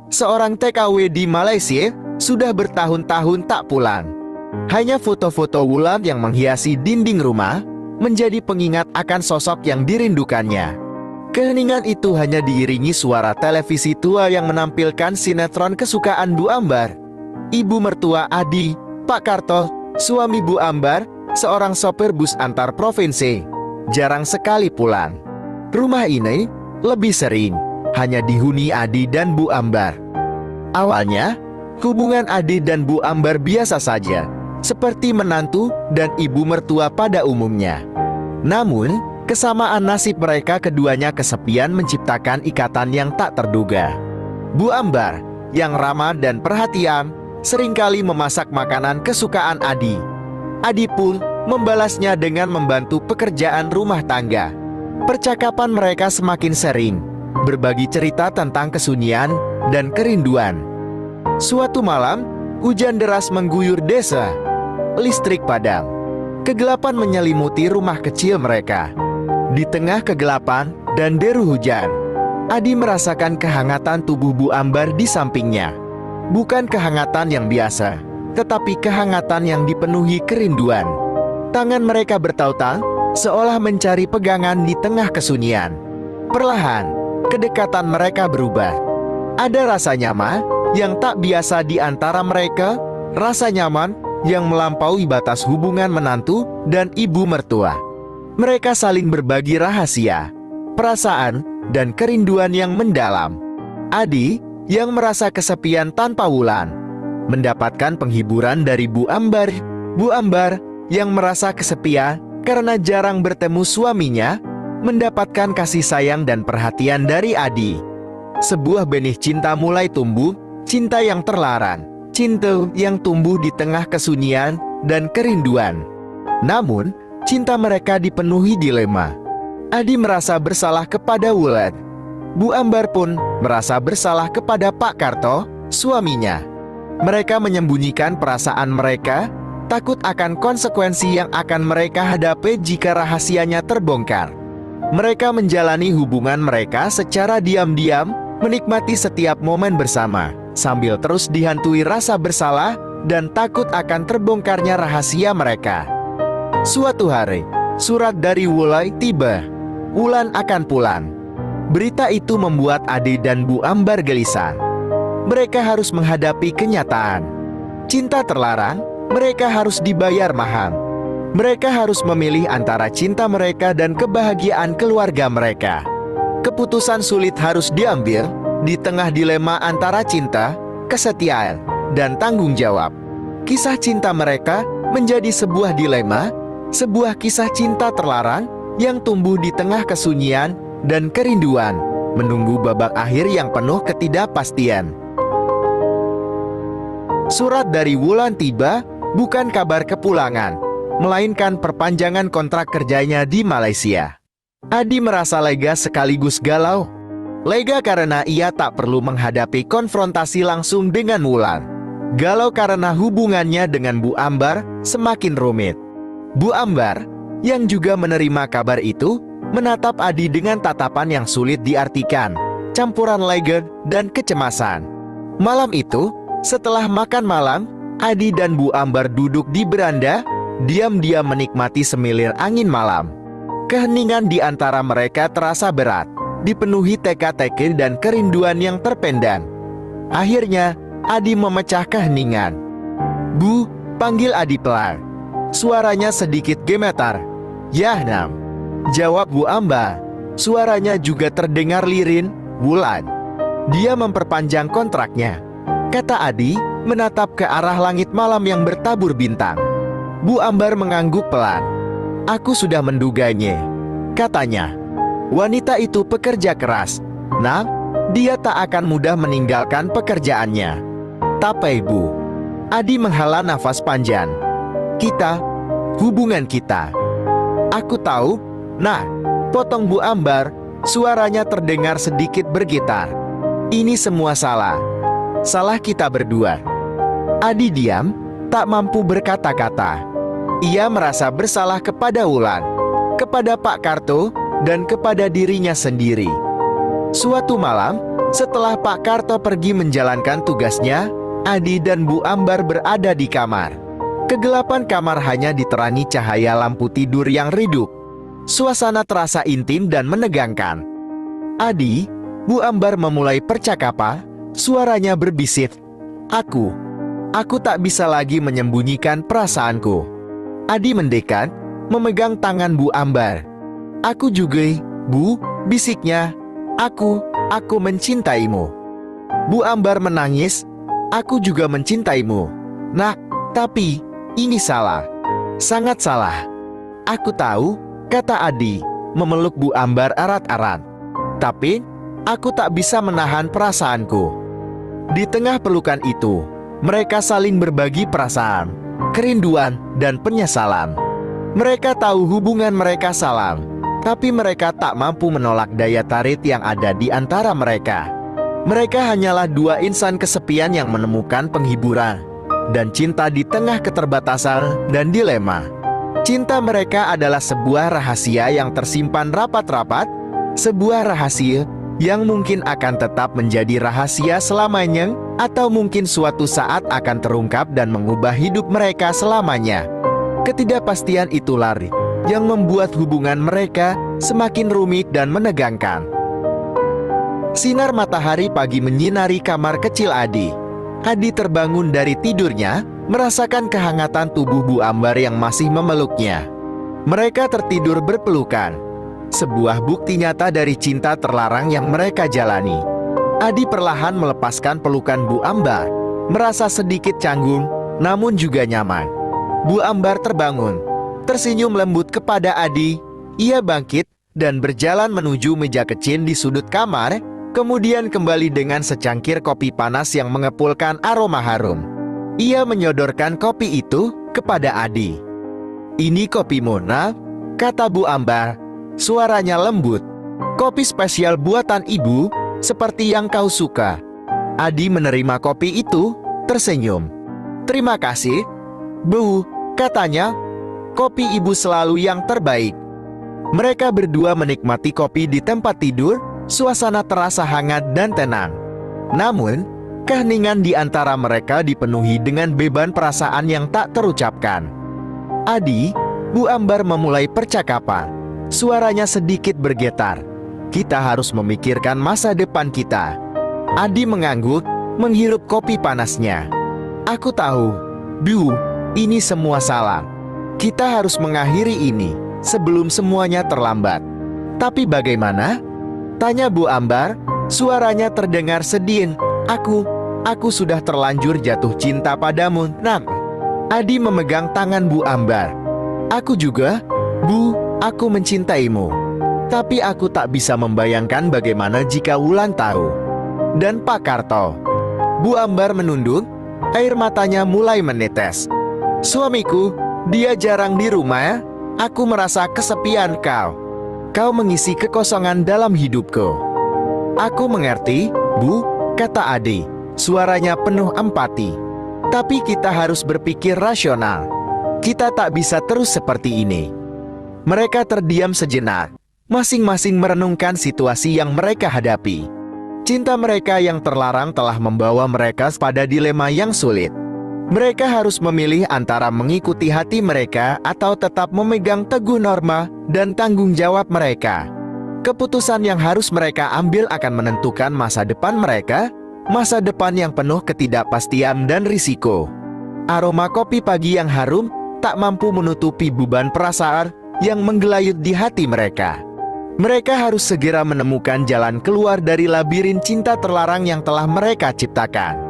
seorang TKW di Malaysia, sudah bertahun-tahun tak pulang. Hanya foto-foto Wulan yang menghiasi dinding rumah, menjadi pengingat akan sosok yang dirindukannya. Keheningan itu hanya diiringi suara televisi tua yang menampilkan sinetron kesukaan Bu Ambar. Ibu mertua Adi, Pak Karto, suami Bu Ambar, seorang sopir bus antar provinsi, jarang sekali pulang. Rumah ini lebih sering hanya dihuni Adi dan Bu Ambar. Awalnya, hubungan Adi dan Bu Ambar biasa saja, seperti menantu dan ibu mertua pada umumnya. Namun, kesamaan nasib mereka keduanya kesepian menciptakan ikatan yang tak terduga. Bu Ambar, yang ramah dan perhatian, seringkali memasak makanan kesukaan Adi. Adi pun membalasnya dengan membantu pekerjaan rumah tangga. Percakapan mereka semakin sering, berbagi cerita tentang kesunyian dan kerinduan. Suatu malam, hujan deras mengguyur desa. Listrik padam. Kegelapan menyelimuti rumah kecil mereka. Di tengah kegelapan dan deru hujan, Adi merasakan kehangatan tubuh Bu Ambar di sampingnya. Bukan kehangatan yang biasa, tetapi kehangatan yang dipenuhi kerinduan. Tangan mereka bertautang, seolah mencari pegangan di tengah kesunyian. Perlahan, kedekatan mereka berubah. Ada rasa nyaman yang tak biasa di antara mereka, rasa nyaman yang melampaui batas hubungan menantu dan ibu mertua. Mereka saling berbagi rahasia, perasaan, dan kerinduan yang mendalam. Adi, yang merasa kesepian tanpa Wulan, mendapatkan penghiburan dari Bu Ambar. Bu Ambar, yang merasa kesepian karena jarang bertemu suaminya, mendapatkan kasih sayang dan perhatian dari Adi. Sebuah benih cinta mulai tumbuh, cinta yang terlarang, cinta yang tumbuh di tengah kesunyian dan kerinduan. Namun, cinta mereka dipenuhi dilema. Adi merasa bersalah kepada Wulan. Bu Ambar pun merasa bersalah kepada Pak Karto, suaminya. Mereka menyembunyikan perasaan mereka, takut akan konsekuensi yang akan mereka hadapi jika rahasianya terbongkar. Mereka menjalani hubungan mereka secara diam-diam, menikmati setiap momen bersama, sambil terus dihantui rasa bersalah dan takut akan terbongkarnya rahasia mereka. Suatu hari, surat dari Wulan tiba. Wulan akan pulang. Berita itu membuat Adi dan Bu Ambar gelisah. Mereka harus menghadapi kenyataan. Cinta terlarang, mereka harus dibayar mahal. Mereka harus memilih antara cinta mereka dan kebahagiaan keluarga mereka. Keputusan sulit harus diambil di tengah dilema antara cinta, kesetiaan, dan tanggung jawab. Kisah cinta mereka menjadi sebuah dilema, sebuah kisah cinta terlarang yang tumbuh di tengah kesunyian dan kerinduan, menunggu babak akhir yang penuh ketidakpastian. Surat dari Wulan tiba, bukan kabar kepulangan, melainkan perpanjangan kontrak kerjanya di Malaysia. Adi merasa lega sekaligus galau. Lega karena ia tak perlu menghadapi konfrontasi langsung dengan Wulan. Galau karena hubungannya dengan Bu Ambar semakin rumit. Bu Ambar, yang juga menerima kabar itu, menatap Adi dengan tatapan yang sulit diartikan, campuran lega dan kecemasan. Malam itu, setelah makan malam, Adi dan Bu Ambar duduk di beranda, diam-diam menikmati semilir angin malam. Keheningan di antara mereka terasa berat, dipenuhi teka-teki dan kerinduan yang terpendam. Akhirnya, Adi memecah keheningan. "Bu," panggil Adi pelan. Suaranya sedikit gemetar. "Ya, Nam," jawab Bu Ambar. Suaranya juga terdengar lirih. "Wulan, dia memperpanjang kontraknya," kata Adi, menatap ke arah langit malam yang bertabur bintang. Bu Ambar mengangguk pelan. "Aku sudah menduganya," katanya. "Wanita itu pekerja keras. Nah, dia tak akan mudah meninggalkan pekerjaannya." "Tapi Bu," Adi menghela nafas panjang. Hubungan kita." "Aku tahu, nah," potong Bu Ambar, suaranya terdengar sedikit bergetar. "Ini semua salah. Salah kita berdua." Adi diam, tak mampu berkata-kata. Ia merasa bersalah kepada Wulan, kepada Pak Karto, dan kepada dirinya sendiri. Suatu malam, setelah Pak Karto pergi menjalankan tugasnya, Adi dan Bu Ambar berada di kamar. Kegelapan kamar hanya diterangi cahaya lampu tidur yang redup. Suasana terasa intim dan menegangkan. Adi, Bu Ambar memulai percakapan, suaranya berbisik. Aku tak bisa lagi menyembunyikan perasaanku. Adi mendekat, memegang tangan Bu Ambar. Aku juga, Bu, bisiknya. Aku mencintaimu. Bu Ambar menangis. Aku juga mencintaimu. Nak, tapi ini salah. Sangat salah. Aku tahu, kata Adi, memeluk Bu Ambar erat-erat. Tapi, aku tak bisa menahan perasaanku. Di tengah pelukan itu, mereka saling berbagi perasaan, kerinduan, dan penyesalan. Mereka tahu hubungan mereka salah, tapi mereka tak mampu menolak daya tarik yang ada di antara mereka. Mereka hanyalah dua insan kesepian yang menemukan penghiburan dan cinta di tengah keterbatasan dan dilema. Cinta mereka adalah sebuah rahasia yang tersimpan rapat-rapat, sebuah rahasia yang mungkin akan tetap menjadi rahasia selamanya, atau mungkin suatu saat akan terungkap dan mengubah hidup mereka selamanya. Ketidakpastian itulah yang membuat hubungan mereka semakin rumit dan menegangkan. Sinar matahari pagi menyinari kamar kecil Adi. Adi terbangun dari tidurnya, merasakan kehangatan tubuh Bu Ambar yang masih memeluknya. Mereka tertidur berpelukan, sebuah bukti nyata dari cinta terlarang yang mereka jalani. Adi perlahan melepaskan pelukan Bu Ambar, merasa sedikit canggung, namun juga nyaman. Bu Ambar terbangun, tersenyum lembut kepada Adi. Ia bangkit dan berjalan menuju meja kecil di sudut kamar, kemudian kembali dengan secangkir kopi panas yang mengepulkan aroma harum. Ia menyodorkan kopi itu kepada Adi. "Ini kopimu, nak," kata Bu Ambar. Suaranya lembut. "Kopi spesial buatan ibu, seperti yang kau suka." Adi menerima kopi itu, tersenyum. "Terima kasih, Bu," katanya. "Kopi ibu selalu yang terbaik." Mereka berdua menikmati kopi di tempat tidur. Suasana terasa hangat dan tenang. Namun, keheningan di antara mereka dipenuhi dengan beban perasaan yang tak terucapkan. "Adi," Bu Ambar memulai percakapan. Suaranya sedikit bergetar. "Kita harus memikirkan masa depan kita." Adi mengangguk, menghirup kopi panasnya. "Aku tahu, Bu, ini semua salah. Kita harus mengakhiri ini sebelum semuanya terlambat." "Tapi bagaimana?" tanya Bu Ambar. Suaranya terdengar sedih. Aku sudah terlanjur jatuh cinta padamu, nak." Adi memegang tangan Bu Ambar. "Aku juga, Bu, aku mencintaimu. Tapi aku tak bisa membayangkan bagaimana jika Wulan tahu. Dan Pak Karto." Bu Ambar menunduk, air matanya mulai menetes. "Suamiku, dia jarang di rumah. Aku merasa kesepian Kau mengisi kekosongan dalam hidupku." "Aku mengerti, Bu," kata Adi. Suaranya penuh empati. "Tapi kita harus berpikir rasional. Kita tak bisa terus seperti ini." Mereka terdiam sejenak, masing-masing merenungkan situasi yang mereka hadapi. Cinta mereka yang terlarang telah membawa mereka pada dilema yang sulit. Mereka harus memilih antara mengikuti hati mereka atau tetap memegang teguh norma dan tanggung jawab mereka. Keputusan yang harus mereka ambil akan menentukan masa depan mereka, masa depan yang penuh ketidakpastian dan risiko. Aroma kopi pagi yang harum tak mampu menutupi beban perasaan yang menggelayut di hati mereka. Mereka harus segera menemukan jalan keluar dari labirin cinta terlarang yang telah mereka ciptakan.